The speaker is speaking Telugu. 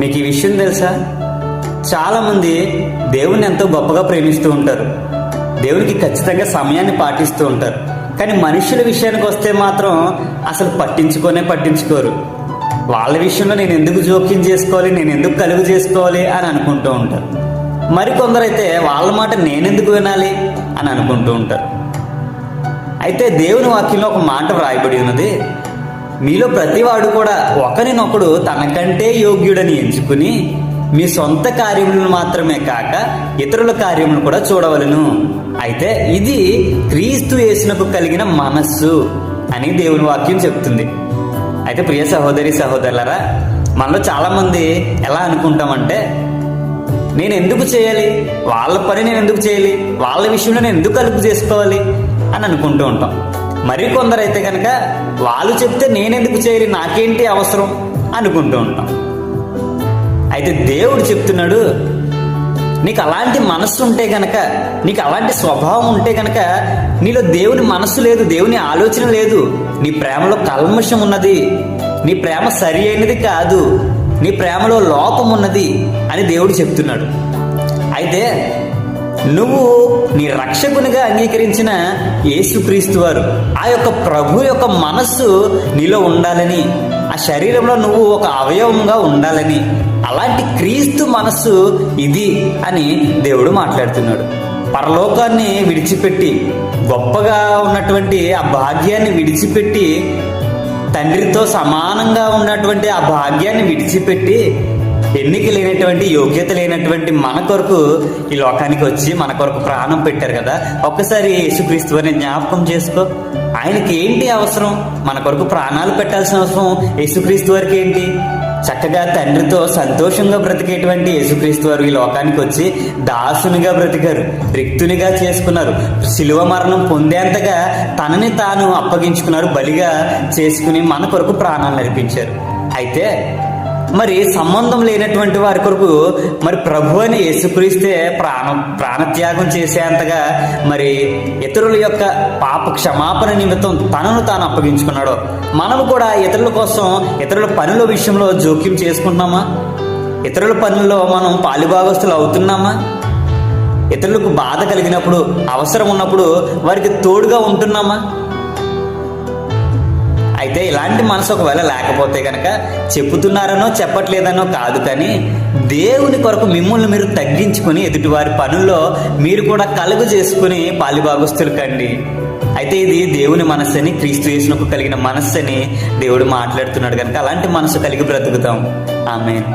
మీకు ఈ విషయం తెలుసా? చాలామంది దేవుని ఎంతో గొప్పగా ప్రేమిస్తూ ఉంటారు, దేవునికి ఖచ్చితంగా సమయాన్ని పాటిస్తూ ఉంటారు. కానీ మనుషుల విషయానికి వస్తే మాత్రం అసలు పట్టించుకోరు. వాళ్ళ విషయంలో నేను ఎందుకు జోక్యం చేసుకోవాలి, నేను ఎందుకు కలుగు చేసుకోవాలి అని అనుకుంటూ ఉంటారు. మరికొందరైతే వాళ్ళ మాట నేనెందుకు వినాలి అని అనుకుంటూ ఉంటారు. అయితే దేవుని వాక్యంలో ఒక మాట వ్రాయబడి ఉన్నది, మీలో ప్రతివాడు కూడా ఒకరినొకడు తనకంటే యోగ్యుడని ఎంచుకుని మీ సొంత కార్యములను మాత్రమే కాక ఇతరుల కార్యములను కూడా చూడవలెను. అయితే ఇది క్రీస్తు యేసునకు కలిగిన మనస్సు అని దేవుని వాక్యం చెప్తుంది. అయితే ప్రియ సహోదరి సహోదరులారా, మనలో చాలా మంది ఎలా అనుకుంటామంటే, నేను ఎందుకు చేయాలి, వాళ్ళ పని నేను ఎందుకు చేయాలి, వాళ్ళ విషయంలో నేను ఎందుకు కలుపు చేసుకోవాలి అని అనుకుంటూ ఉంటాం. మరి కొందరైతే కనుక వాళ్ళు చెప్తే నేనెందుకు చేయాలి, నాకేంటి అవసరం అనుకుంటూ ఉంటాం. అయితే దేవుడు చెప్తున్నాడు, నీకు అలాంటి మనస్సు ఉంటే గనక, నీకు అలాంటి స్వభావం ఉంటే గనక నీలో దేవుని మనస్సు లేదు, దేవుని ఆలోచన లేదు, నీ ప్రేమలో కల్మషం ఉన్నది, నీ ప్రేమ సరి అయినది కాదు, నీ ప్రేమలో లోపం ఉన్నది అని దేవుడు చెప్తున్నాడు. అయితే నువ్వు నీ రక్షకునిగా అంగీకరించిన యేసుక్రీస్తు వారు, ఆ యొక్క ప్రభు యొక్క మనస్సు నీలో ఉండాలని, ఆ శరీరంలో నువ్వు ఒక అవయవంగా ఉండాలని, అలాంటి క్రీస్తు మనస్సు ఇది అని దేవుడు మాట్లాడుతున్నాడు. పరలోకాన్ని విడిచిపెట్టి, గొప్పగా ఉన్నటువంటి ఆ భాగ్యాన్ని విడిచిపెట్టి, తండ్రితో సమానంగా ఉన్నటువంటి ఆ భాగ్యాన్ని విడిచిపెట్టి, ఎన్నిక లేనటువంటి, యోగ్యత లేనటువంటి మన కొరకు ఈ లోకానికి వచ్చి మన కొరకు ప్రాణం పెట్టారు కదా. ఒక్కసారి యేసుక్రీస్తు వారిని జ్ఞాపకం చేసుకో. ఆయనకి ఏంటి అవసరం? మన కొరకు ప్రాణాలు పెట్టాల్సిన అవసరం యేసుక్రీస్తు వారికి ఏంటి? చక్కగా తండ్రితో సంతోషంగా బ్రతికేటువంటి యేసుక్రీస్తు వారు ఈ లోకానికి వచ్చి దాసునిగా బ్రతికారు, రిక్తునిగా చేసుకున్నారు, శిలువ మరణం పొందేంతగా తనని తాను అప్పగించుకున్నారు, బలిగా చేసుకుని మన కొరకు ప్రాణాలు నడిపించారు. అయితే మరి సంబంధం లేనటువంటి వారి కొరకు మరి ప్రభు అని యేసుక్రీస్తే ప్రాణత్యాగం చేసేంతగా మరి ఇతరుల యొక్క పాప క్షమాపణ నిమిత్తం తనను తాను అప్పగించుకున్నాడు. మనము కూడా ఇతరుల కోసం, ఇతరుల పనుల విషయంలో జోక్యం చేసుకుంటున్నామా? ఇతరుల పనుల్లో మనం పాలుభాగస్తులు అవుతున్నామా? ఇతరులకు బాధ కలిగినప్పుడు, అవసరం ఉన్నప్పుడు వారికి తోడుగా ఉంటున్నామా? అయితే ఇలాంటి మనసు ఒకవేళ లేకపోతే కనుక, చెప్పుతున్నారనో చెప్పట్లేదనో కాదు, కానీ దేవుని కొరకు మిమ్మల్ని మీరు తగ్గించుకుని ఎదుటివారి పనుల్లో మీరు కూడా కలుగు చేసుకుని పాలిభాగస్తులు కండి. అయితే ఇది దేవుని మనస్సని, క్రీస్తు యేసునకు కలిగిన మనస్సని దేవుడు మాట్లాడుతున్నాడు కనుక అలాంటి మనసు కలిగి బ్రతుకుతాం. ఆమేన్.